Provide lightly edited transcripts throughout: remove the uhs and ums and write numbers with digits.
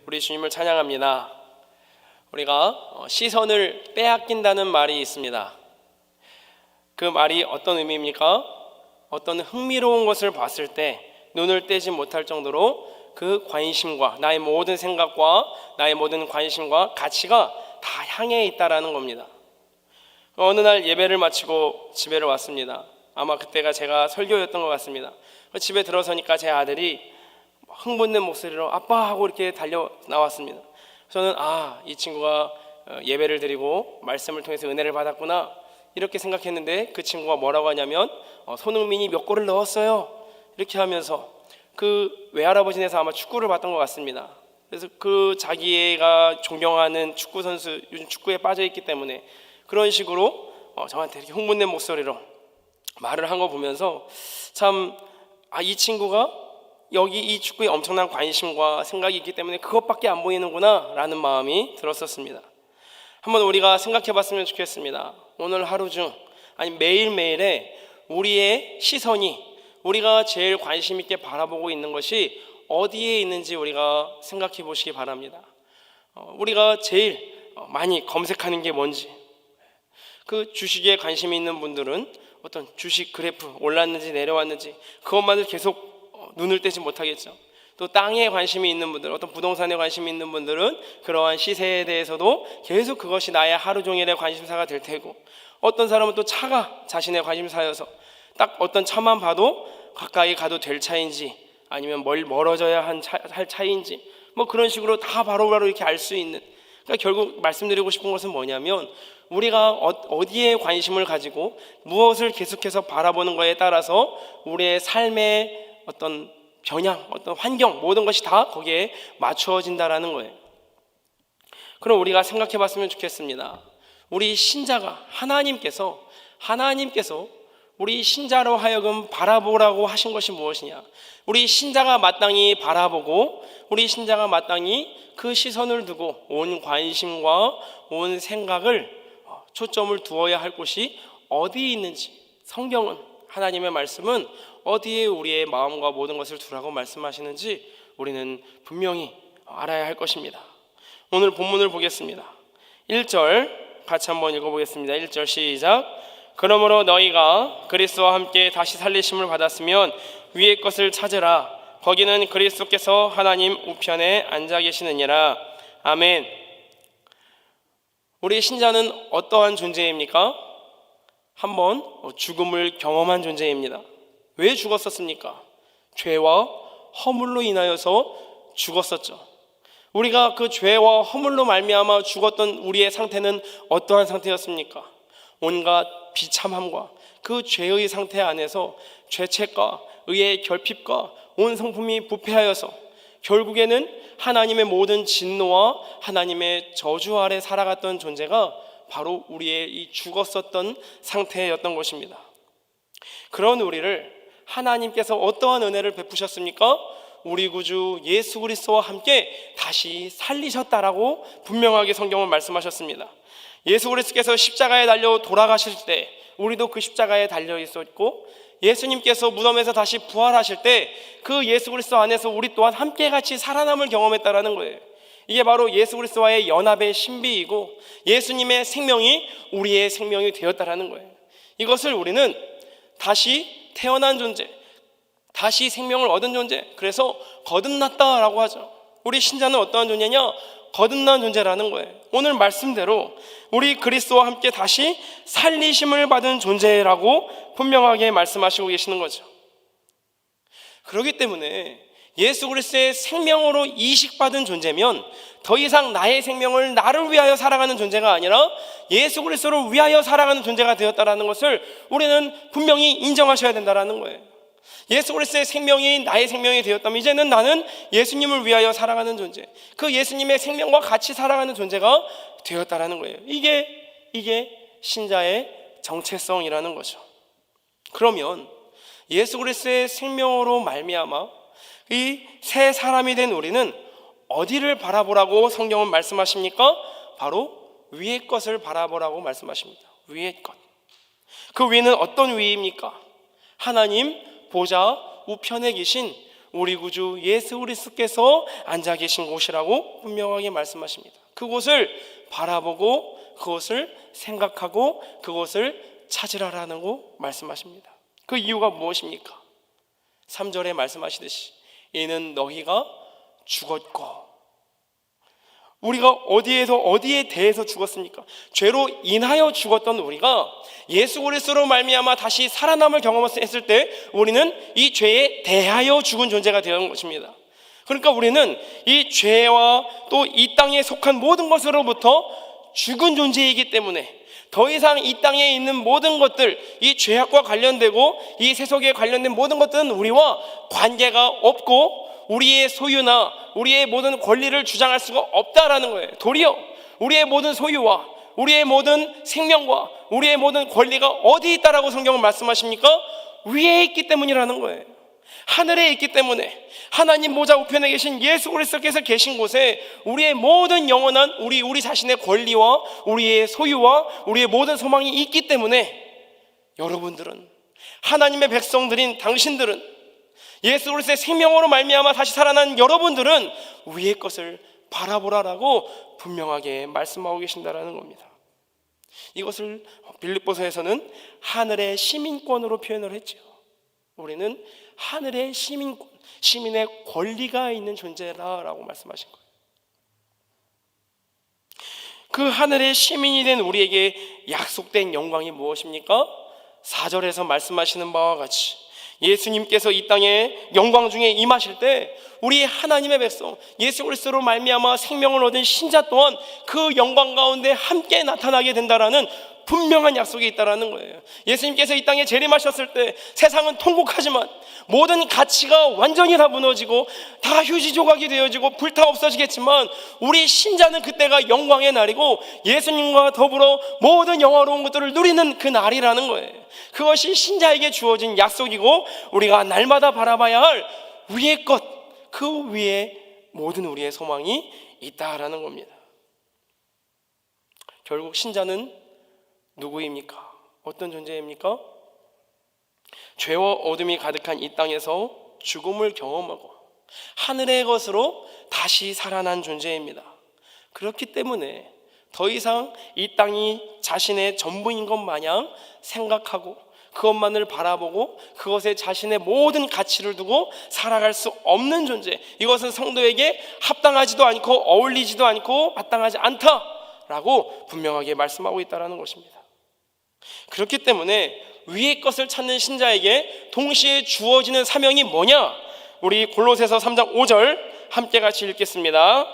우리 주님을 찬양합니다. 우리가 시선을 빼앗긴다는 말이 있습니다. 그 말이 어떤 의미입니까? 어떤 흥미로운 것을 봤을 때 눈을 떼지 못할 정도로 그 관심과 나의 모든 생각과 나의 모든 관심과 가치가 다 향해 있다라는 겁니다. 어느 날 예배를 마치고 집에를 왔습니다. 아마 그때가 제가 설교였던 것 같습니다. 집에 들어서니까 제 아들이 흥분된 목소리로 아빠 하고 이렇게 달려 나왔습니다. 저는 이 친구가 예배를 드리고 말씀을 통해서 은혜를 받았구나 이렇게 생각했는데, 그 친구가 뭐라고 하냐면 손흥민이 몇 골을 넣었어요 이렇게 하면서, 그 외할아버지네서 아마 축구를 봤던 것 같습니다. 그래서 그 자기가 존경하는 축구 선수, 요즘 축구에 빠져 있기 때문에 그런 식으로 저한테 이렇게 흥분된 목소리로 말을 한 거 보면서 참 이 친구가 여기 이 축구에 엄청난 관심과 생각이 있기 때문에 그것밖에 안 보이는구나 라는 마음이 들었었습니다. 한번 우리가 생각해 봤으면 좋겠습니다. 오늘 하루 중 아니 매일매일에 우리의 시선이, 우리가 제일 관심 있게 바라보고 있는 것이 어디에 있는지 우리가 생각해 보시기 바랍니다. 우리가 제일 많이 검색하는 게 뭔지, 그 주식에 관심이 있는 분들은 어떤 주식 그래프 올랐는지 내려왔는지 그것만을 계속 눈을 떼지 못하겠죠. 또 땅에 관심이 있는 분들, 어떤 부동산에 관심이 있는 분들은 그러한 시세에 대해서도 계속 그것이 나의 하루 종일의 관심사가 될 테고, 어떤 사람은 또 차가 자신의 관심사여서 딱 어떤 차만 봐도 가까이 가도 될 차인지 아니면 멀어져야 할 차인지 뭐 그런 식으로 다 바로바로 이렇게 알 수 있는, 그러니까 결국 말씀드리고 싶은 것은 뭐냐면 우리가 어디에 관심을 가지고 무엇을 계속해서 바라보는 것에 따라서 우리의 삶의 어떤 변형, 어떤 환경, 모든 것이 다 거기에 맞추어진다라는 거예요. 그럼 우리가 생각해 봤으면 좋겠습니다. 우리 신자가 하나님께서 우리 신자로 하여금 바라보라고 하신 것이 무엇이냐, 우리 신자가 마땅히 바라보고 우리 신자가 마땅히 그 시선을 두고 온 관심과 온 생각을 초점을 두어야 할 곳이 어디에 있는지, 성경은, 하나님의 말씀은 어디에 우리의 마음과 모든 것을 두라고 말씀하시는지 우리는 분명히 알아야 할 것입니다. 오늘 본문을 보겠습니다. 1절 같이 한번 읽어보겠습니다. 1절 시작. 그러므로 너희가 그리스도와 함께 다시 살리심을 받았으면 위의 것을 찾으라. 거기는 그리스도께서 하나님 우편에 앉아 계시느니라. 아멘. 우리 신자는 어떠한 존재입니까? 한번 죽음을 경험한 존재입니다. 왜 죽었었습니까? 죄와 허물로 인하여서 죽었었죠. 우리가 그 죄와 허물로 말미암아 죽었던 우리의 상태는 어떠한 상태였습니까? 온갖 비참함과 그 죄의 상태 안에서 죄책과 의의 결핍과 온 성품이 부패하여서 결국에는 하나님의 모든 진노와 하나님의 저주 아래 살아갔던 존재가 바로 우리의 이 죽었었던 상태였던 것입니다. 그런 우리를 하나님께서 어떠한 은혜를 베푸셨습니까? 우리 구주 예수 그리스도와 함께 다시 살리셨다라고 분명하게 성경은 말씀하셨습니다. 예수 그리스도께서 십자가에 달려 돌아가실 때 우리도 그 십자가에 달려 있었고, 예수님께서 무덤에서 다시 부활하실 때 그 예수 그리스도 안에서 우리 또한 함께 같이 살아남을 경험했다라는 거예요. 이게 바로 예수 그리스도와의 연합의 신비이고 예수님의 생명이 우리의 생명이 되었다라는 거예요. 이것을 우리는 다시 태어난 존재, 다시 생명을 얻은 존재, 그래서 거듭났다라고 하죠. 우리 신자는 어떠한 존재냐? 거듭난 존재라는 거예요. 오늘 말씀대로 우리 그리스도와 함께 다시 살리심을 받은 존재라고 분명하게 말씀하시고 계시는 거죠. 그렇기 때문에 예수 그리스도의 생명으로 이식받은 존재면 더 이상 나의 생명을 나를 위하여 살아가는 존재가 아니라 예수 그리스도를 위하여 살아가는 존재가 되었다는 것을 우리는 분명히 인정하셔야 된다는 거예요. 예수 그리스도의 생명이 나의 생명이 되었다면 이제는 나는 예수님을 위하여 살아가는 존재, 그 예수님의 생명과 같이 살아가는 존재가 되었다는 거예요. 이게 신자의 정체성이라는 거죠. 그러면 예수 그리스도의 생명으로 말미암아 이 새 사람이 된 우리는 어디를 바라보라고 성경은 말씀하십니까? 바로 위의 것을 바라보라고 말씀하십니다. 위의 것. 그 위는 어떤 위입니까? 하나님 보좌 우편에 계신 우리 구주 예수 그리스도께서 앉아 계신 곳이라고 분명하게 말씀하십니다. 그곳을 바라보고 그것을 생각하고 그것을 찾으라라고 말씀하십니다. 그 이유가 무엇입니까? 3절에 말씀하시듯이 이는 너희가 죽었고, 우리가 어디에 대해서 죽었습니까? 죄로 인하여 죽었던 우리가 예수 그리스도로 말미암아 다시 살아남을 경험했을 때 우리는 이 죄에 대하여 죽은 존재가 되는 것입니다. 그러니까 우리는 이 죄와 또 이 땅에 속한 모든 것으로부터 죽은 존재이기 때문에 더 이상 이 땅에 있는 모든 것들, 이 죄악과 관련되고 이 세속에 관련된 모든 것들은 우리와 관계가 없고 우리의 소유나 우리의 모든 권리를 주장할 수가 없다라는 거예요. 도리어 우리의 모든 소유와 우리의 모든 생명과 우리의 모든 권리가 어디 있다라고 성경은 말씀하십니까? 위에 있기 때문이라는 거예요. 하늘에 있기 때문에 하나님 보좌 우편에 계신 예수 그리스도께서 계신 곳에 우리의 모든 영원한 우리 자신의 권리와 우리의 소유와 우리의 모든 소망이 있기 때문에 여러분들은, 하나님의 백성들인 당신들은, 예수 그리스도의 생명으로 말미암아 다시 살아난 여러분들은 위의 것을 바라보라라고 분명하게 말씀하고 계신다라는 겁니다. 이것을 빌립보서에서는 하늘의 시민권으로 표현을 했죠. 우리는 하늘의 시민권, 시민의 권리가 있는 존재라라고 말씀하신 거예요. 그 하늘의 시민이 된 우리에게 약속된 영광이 무엇입니까? 4절에서 말씀하시는 바와 같이 예수님께서 이 땅에 영광 중에 임하실 때 우리 하나님의 백성 예수 그리스도로 말미암아 생명을 얻은 신자 또한 그 영광 가운데 함께 나타나게 된다라는 분명한 약속이 있다라는 거예요. 예수님께서 이 땅에 재림하셨을 때 세상은 통곡하지만 모든 가치가 완전히 다 무너지고 다 휴지 조각이 되어지고 불타 없어지겠지만 우리 신자는 그때가 영광의 날이고 예수님과 더불어 모든 영화로운 것들을 누리는 그 날이라는 거예요. 그것이 신자에게 주어진 약속이고 우리가 날마다 바라봐야 할 위의 것, 그 위에 모든 우리의 소망이 있다라는 겁니다. 결국 신자는 누구입니까? 어떤 존재입니까? 죄와 어둠이 가득한 이 땅에서 죽음을 경험하고 하늘의 것으로 다시 살아난 존재입니다. 그렇기 때문에 더 이상 이 땅이 자신의 전부인 것 마냥 생각하고 그것만을 바라보고 그것에 자신의 모든 가치를 두고 살아갈 수 없는 존재, 이것은 성도에게 합당하지도 않고 어울리지도 않고 마땅하지 않다라고 분명하게 말씀하고 있다는 것입니다. 그렇기 때문에 위의 것을 찾는 신자에게 동시에 주어지는 사명이 뭐냐? 우리 골로새서 3장 5절 함께 같이 읽겠습니다.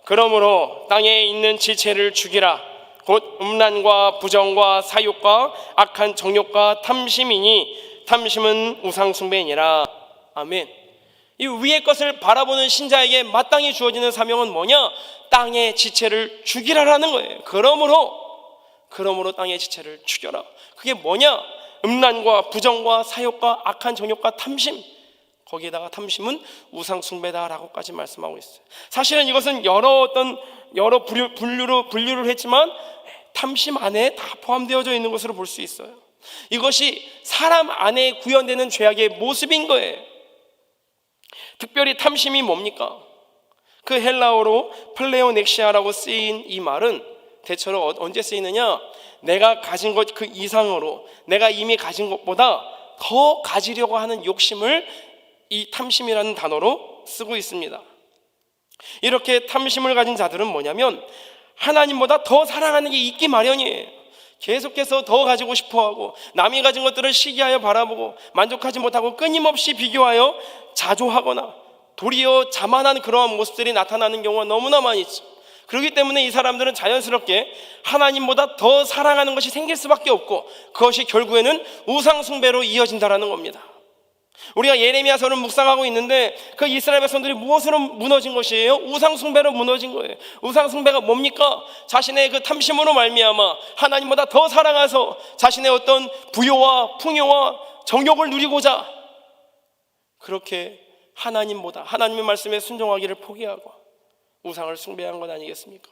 그러므로 땅에 있는 지체를 죽이라. 곧 음란과 부정과 사욕과 악한 정욕과 탐심이니 탐심은 우상 숭배니라. 아멘. 이 위의 것을 바라보는 신자에게 마땅히 주어지는 사명은 뭐냐? 땅의 지체를 죽이라라는 거예요. 그러므로 땅의 지체를 죽여라. 그게 뭐냐? 음란과 부정과 사욕과 악한 정욕과 탐심, 거기에다가 탐심은 우상 숭배다라고까지 말씀하고 있어요. 사실은 이것은 여러 분류를 했지만 탐심 안에 다 포함되어져 있는 것으로 볼 수 있어요. 이것이 사람 안에 구현되는 죄악의 모습인 거예요. 특별히 탐심이 뭡니까? 그 헬라어로 플레오넥시아라고 쓰인 이 말은 대체로 언제 쓰이느냐? 내가 가진 것 그 이상으로 내가 이미 가진 것보다 더 가지려고 하는 욕심을 이 탐심이라는 단어로 쓰고 있습니다. 이렇게 탐심을 가진 자들은 뭐냐면 하나님보다 더 사랑하는 게 있기 마련이에요. 계속해서 더 가지고 싶어하고 남이 가진 것들을 시기하여 바라보고 만족하지 못하고 끊임없이 비교하여 자조하거나 도리어 자만한 그러한 모습들이 나타나는 경우가 너무나 많이 있죠. 그렇기 때문에 이 사람들은 자연스럽게 하나님보다 더 사랑하는 것이 생길 수밖에 없고 그것이 결국에는 우상 숭배로 이어진다라는 겁니다. 우리가 예레미야서를 묵상하고 있는데 그 이스라엘 백성들이 무엇으로 무너진 것이에요? 우상 숭배로 무너진 거예요. 우상 숭배가 뭡니까? 자신의 그 탐심으로 말미암아 하나님보다 더 사랑해서 자신의 어떤 부요와 풍요와 정욕을 누리고자 그렇게 하나님의 말씀에 순종하기를 포기하고 우상을 숭배한 것 아니겠습니까?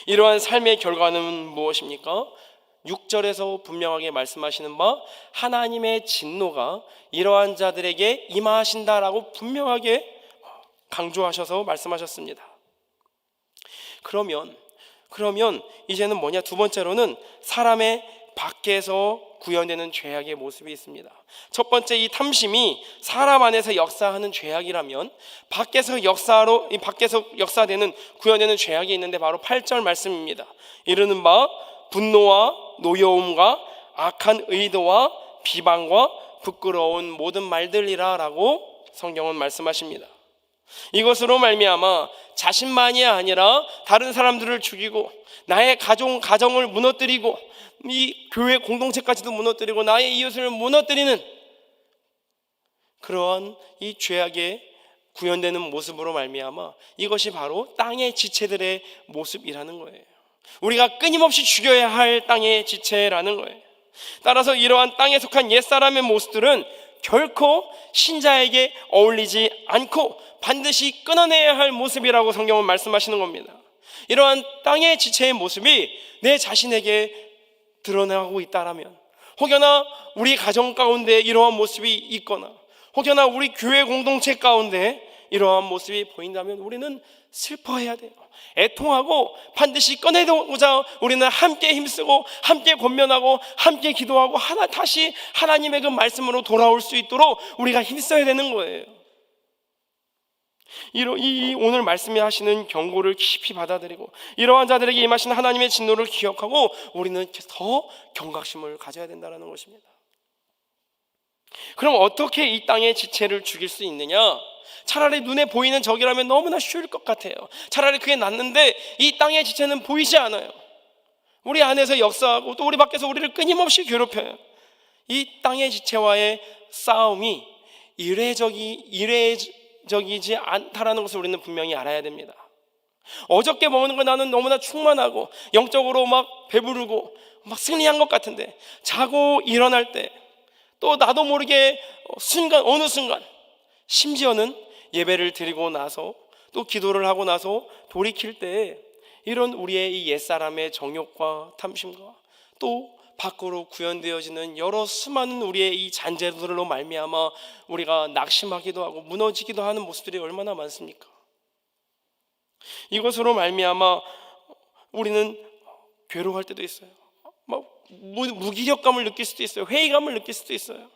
이러한 삶의 결과는 무엇입니까? 6절에서 분명하게 말씀하시는 바 하나님의 진노가 이러한 자들에게 임하신다라고 분명하게 강조하셔서 말씀하셨습니다. 그러면 이제는 뭐냐? 두 번째로는 사람의 밖에서 구현되는 죄악의 모습이 있습니다. 첫 번째, 이 탐심이 사람 안에서 역사하는 죄악이라면 밖에서 역사되는 구현되는 죄악이 있는데 바로 8절 말씀입니다. 이르는 바 분노와 노여움과 악한 의도와 비방과 부끄러운 모든 말들이라 라고 성경은 말씀하십니다. 이것으로 말미암아 자신만이 아니라 다른 사람들을 죽이고 나의 가정을 무너뜨리고 이 교회 공동체까지도 무너뜨리고 나의 이웃을 무너뜨리는 그러한 이 죄악의 구현되는 모습으로 말미암아 이것이 바로 땅의 지체들의 모습이라는 거예요. 우리가 끊임없이 죽여야 할 땅의 지체라는 거예요. 따라서 이러한 땅에 속한 옛사람의 모습들은 결코 신자에게 어울리지 않고 반드시 끊어내야 할 모습이라고 성경은 말씀하시는 겁니다. 이러한 땅의 지체의 모습이 내 자신에게 드러나고 있다라면, 혹여나 우리 가정 가운데 이러한 모습이 있거나 혹여나 우리 교회 공동체 가운데 이러한 모습이 보인다면 우리는 슬퍼해야 돼요. 애통하고 반드시 꺼내고자 우리는 함께 힘쓰고 함께 권면하고 함께 기도하고 다시 하나님의 그 말씀으로 돌아올 수 있도록 우리가 힘써야 되는 거예요. 이 오늘 말씀이 하시는 경고를 깊이 받아들이고 이러한 자들에게 임하신 하나님의 진노를 기억하고 우리는 더 경각심을 가져야 된다는 것입니다. 그럼 어떻게 이 땅의 지체를 죽일 수 있느냐? 차라리 눈에 보이는 적이라면 너무나 쉬울 것 같아요. 차라리 그게 낫는데 이 땅의 지체는 보이지 않아요. 우리 안에서 역사하고 또 우리 밖에서 우리를 끊임없이 괴롭혀요. 이 땅의 지체와의 싸움이 이례적이지 않다라는 것을 우리는 분명히 알아야 됩니다. 어저께 먹는 거 나는 너무나 충만하고 영적으로 막 배부르고 막 승리한 것 같은데 자고 일어날 때 또 나도 모르게 어느 순간 심지어는 예배를 드리고 나서 또 기도를 하고 나서 돌이킬 때 이런 우리의 이 옛사람의 정욕과 탐심과 또 밖으로 구현되어지는 여러 수많은 우리의 이 잔재들로 말미암아 우리가 낙심하기도 하고 무너지기도 하는 모습들이 얼마나 많습니까? 이것으로 말미암아 우리는 괴로워할 때도 있어요. 무기력감을 느낄 수도 있어요. 회의감을 느낄 수도 있어요.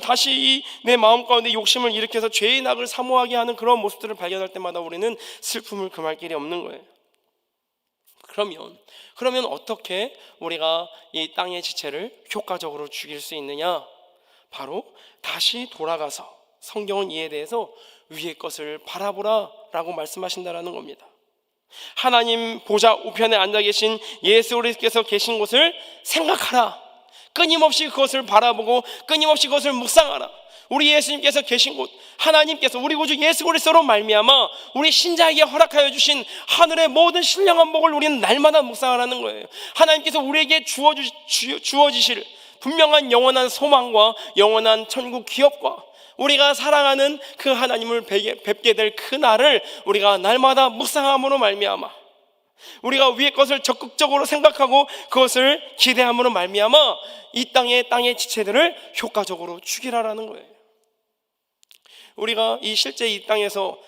다시 내 마음 가운데 욕심을 일으켜서 죄의 낙을 사모하게 하는 그런 모습들을 발견할 때마다 우리는 슬픔을 금할 길이 없는 거예요. 그러면 어떻게 우리가 이 땅의 지체를 효과적으로 죽일 수 있느냐? 바로 다시 돌아가서 성경은 이에 대해서 위의 것을 바라보라 라고 말씀하신다라는 겁니다. 하나님 보좌 우편에 앉아 계신 예수 그리스도께서 계신 곳을 생각하라. 끊임없이 그것을 바라보고 끊임없이 그것을 묵상하라. 우리 예수님께서 계신 곳, 하나님께서 우리 구주 예수 그리스도로 말미암아 우리 신자에게 허락하여 주신 하늘의 모든 신령한 복을 우리는 날마다 묵상하라는 거예요. 하나님께서 우리에게 주어지실 분명한 영원한 소망과 영원한 천국 기업과 우리가 사랑하는 그 하나님을 뵙게 될 그 날을 우리가 날마다 묵상함으로 말미암아 우리가 위의 것을 적극적으로 생각하고 그것을 기대함으로 말미암아 이 땅의 지체들을 효과적으로 죽이라라는 거예요. 우리가 실제 이 땅에서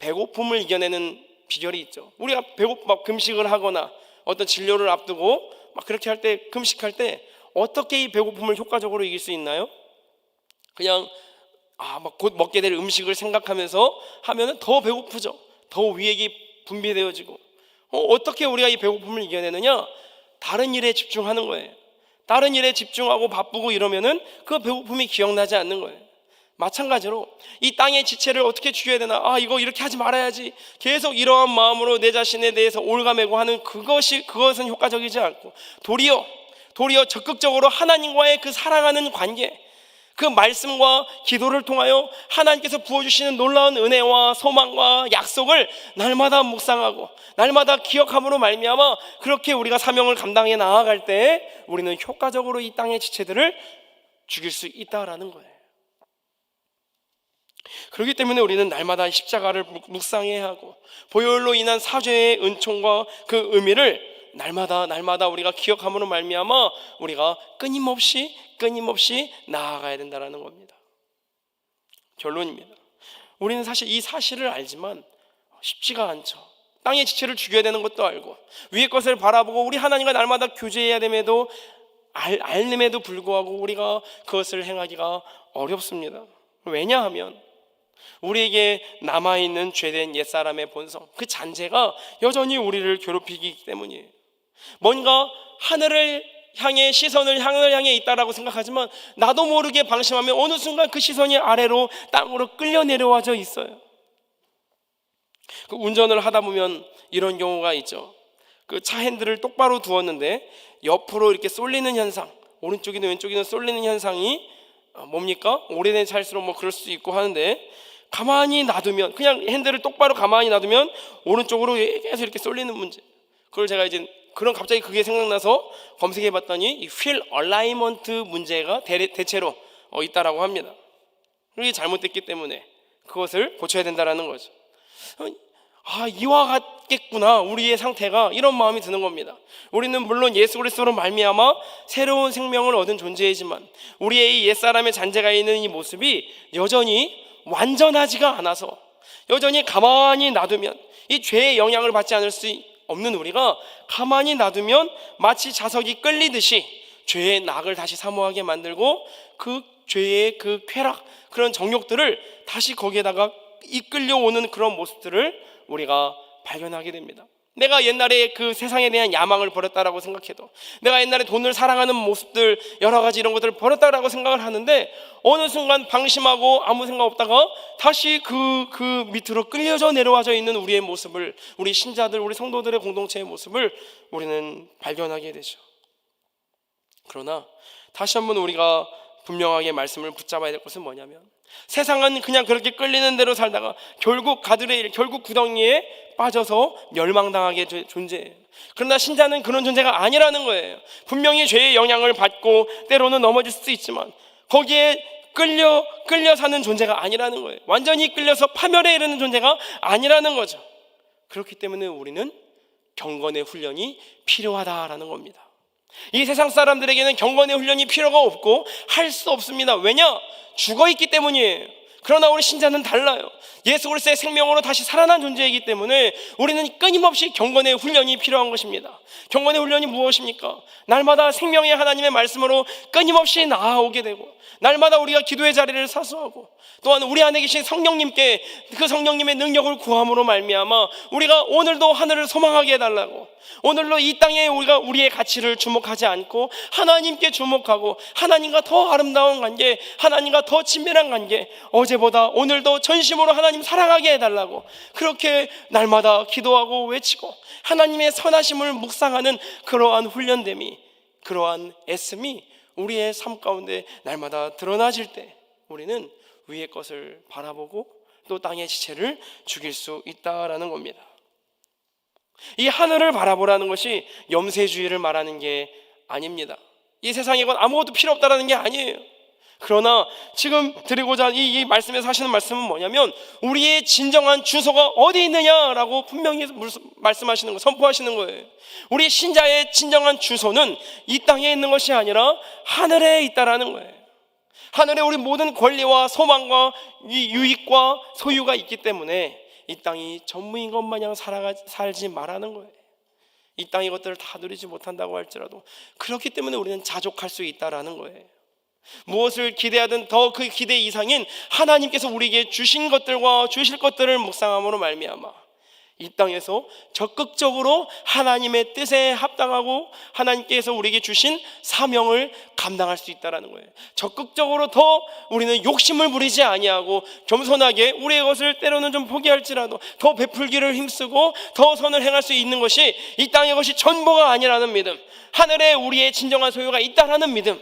배고픔을 이겨내는 비결이 있죠. 우리가 금식을 하거나 어떤 진료를 앞두고 그렇게 할 때 금식할 때 어떻게 이 배고픔을 효과적으로 이길 수 있나요? 그냥 곧 먹게 될 음식을 생각하면서 하면은 더 배고프죠. 더 위액이 분비되어지고 어떻게 우리가 이 배고픔을 이겨내느냐? 다른 일에 집중하는 거예요. 다른 일에 집중하고 바쁘고 이러면은 그 배고픔이 기억나지 않는 거예요. 마찬가지로 이 땅의 지체를 어떻게 죽여야 되나? 이거 이렇게 하지 말아야지. 계속 이러한 마음으로 내 자신에 대해서 올가매고 하는 그것은 효과적이지 않고 도리어 적극적으로 하나님과의 그 사랑하는 관계, 그 말씀과 기도를 통하여 하나님께서 부어주시는 놀라운 은혜와 소망과 약속을 날마다 묵상하고 날마다 기억함으로 말미암아 그렇게 우리가 사명을 감당해 나아갈 때 우리는 효과적으로 이 땅의 지체들을 죽일 수 있다라는 거예요. 그렇기 때문에 우리는 날마다 십자가를 묵상해야 하고 보혈로 인한 사죄의 은총과 그 의미를 날마다 우리가 기억함으로 말미암아 우리가 끊임없이 나아가야 된다는 겁니다. 결론입니다. 우리는 사실 이 사실을 알지만 쉽지가 않죠. 땅의 지체를 죽여야 되는 것도 알고 위의 것을 바라보고 우리 하나님과 날마다 교제해야 됨에도 알림에도 불구하고 우리가 그것을 행하기가 어렵습니다. 왜냐하면 우리에게 남아있는 죄된 옛사람의 본성, 그 잔재가 여전히 우리를 괴롭히기 때문이에요. 뭔가 하늘을 향해 하늘을 향해 있다라고 생각하지만 나도 모르게 방심하면 어느 순간 그 시선이 아래로 땅으로 끌려 내려와져 있어요. 그 운전을 하다 보면 이런 경우가 있죠. 그 차 핸들을 똑바로 두었는데 옆으로 이렇게 쏠리는 현상, 오른쪽이든 왼쪽이든 쏠리는 현상이 뭡니까? 오래된 차일수록 뭐 그럴 수 있고 하는데, 가만히 놔두면, 그냥 핸들을 똑바로 가만히 놔두면 오른쪽으로 계속 이렇게 쏠리는 문제. 그걸 제가 이제 갑자기 그게 생각나서 검색해 봤더니 이 휠 얼라이먼트 문제가 대체로 있다라고 합니다. 그게 잘못됐기 때문에 그것을 고쳐야 된다라는 거죠. 이와 같겠구나 우리의 상태가, 이런 마음이 드는 겁니다. 우리는 물론 예수 그리스도로 말미암아 새로운 생명을 얻은 존재이지만 우리의 이 옛사람의 잔재가 있는 이 모습이 여전히 완전하지가 않아서, 여전히 가만히 놔두면 이 죄의 영향을 받지 않을 수 없는 우리가 가만히 놔두면 마치 자석이 끌리듯이 죄의 낙을 다시 사모하게 만들고 그 죄의 그 쾌락, 그런 정욕들을 다시 거기에다가 이끌려오는 그런 모습들을 우리가 발견하게 됩니다. 내가 옛날에 그 세상에 대한 야망을 버렸다라고 생각해도, 내가 옛날에 돈을 사랑하는 모습들, 여러 가지 이런 것들을 버렸다라고 생각을 하는데 어느 순간 방심하고 아무 생각 없다가 다시 그 밑으로 끌려져 내려와져 있는 우리의 모습을, 우리 신자들, 우리 성도들의 공동체의 모습을 우리는 발견하게 되죠. 그러나 다시 한번 우리가 분명하게 말씀을 붙잡아야 될 것은 뭐냐면, 세상은 그냥 그렇게 끌리는 대로 살다가 결국 결국 구덩이에 빠져서 멸망당하게 존재해요. 그러나 신자는 그런 존재가 아니라는 거예요. 분명히 죄의 영향을 받고 때로는 넘어질 수도 있지만 거기에 끌려 사는 존재가 아니라는 거예요. 완전히 끌려서 파멸에 이르는 존재가 아니라는 거죠. 그렇기 때문에 우리는 경건의 훈련이 필요하다라는 겁니다. 이 세상 사람들에게는 경건의 훈련이 필요가 없고 할 수 없습니다. 왜냐? 죽어있기 때문이에요. 그러나 우리 신자는 달라요. 예수 그리스도의 생명으로 다시 살아난 존재이기 때문에 우리는 끊임없이 경건의 훈련이 필요한 것입니다. 경건의 훈련이 무엇입니까? 날마다 생명의 하나님의 말씀으로 끊임없이 나아오게 되고, 날마다 우리가 기도의 자리를 사수하고, 또한 우리 안에 계신 성령님께 그 성령님의 능력을 구함으로 말미암아 우리가 오늘도 하늘을 소망하게 해달라고, 오늘도 이 땅에 우리가 우리의 가치를 주목하지 않고 하나님께 주목하고 하나님과 더 아름다운 관계, 하나님과 더 친밀한 관계, 어제보다 오늘도 전심으로 하나님 사랑하게 해달라고 그렇게 날마다 기도하고 외치고 하나님의 선하심을 묵상하는 그러한 훈련됨이, 그러한 애씀이 우리의 삶 가운데 날마다 드러나질 때 우리는 위의 것을 바라보고 또 땅의 지체를 죽일 수 있다라는 겁니다. 이 하늘을 바라보라는 것이 염세주의를 말하는 게 아닙니다. 이 세상에 건 아무것도 필요 없다라는 게 아니에요. 그러나 지금 드리고자 하는 이 말씀에서 하시는 말씀은 뭐냐면, 우리의 진정한 주소가 어디 있느냐라고 분명히 말씀하시는 거, 선포하시는 거예요. 우리 신자의 진정한 주소는 이 땅에 있는 것이 아니라 하늘에 있다라는 거예요. 하늘에 우리 모든 권리와 소망과 유익과 소유가 있기 때문에 이 땅이 전부인 것 마냥 살지 말라는 거예요. 이 땅의 것들을 다 누리지 못한다고 할지라도 그렇기 때문에 우리는 자족할 수 있다라는 거예요. 무엇을 기대하든 더 그 기대 이상인 하나님께서 우리에게 주신 것들과 주실 것들을 묵상함으로 말미암아 이 땅에서 적극적으로 하나님의 뜻에 합당하고 하나님께서 우리에게 주신 사명을 감당할 수 있다는 거예요. 적극적으로 더 우리는 욕심을 부리지 아니하고 겸손하게 우리의 것을 때로는 좀 포기할지라도 더 베풀기를 힘쓰고 더 선을 행할 수 있는 것이 이 땅의 것이 전부가 아니라는 믿음, 하늘에 우리의 진정한 소유가 있다라는 믿음,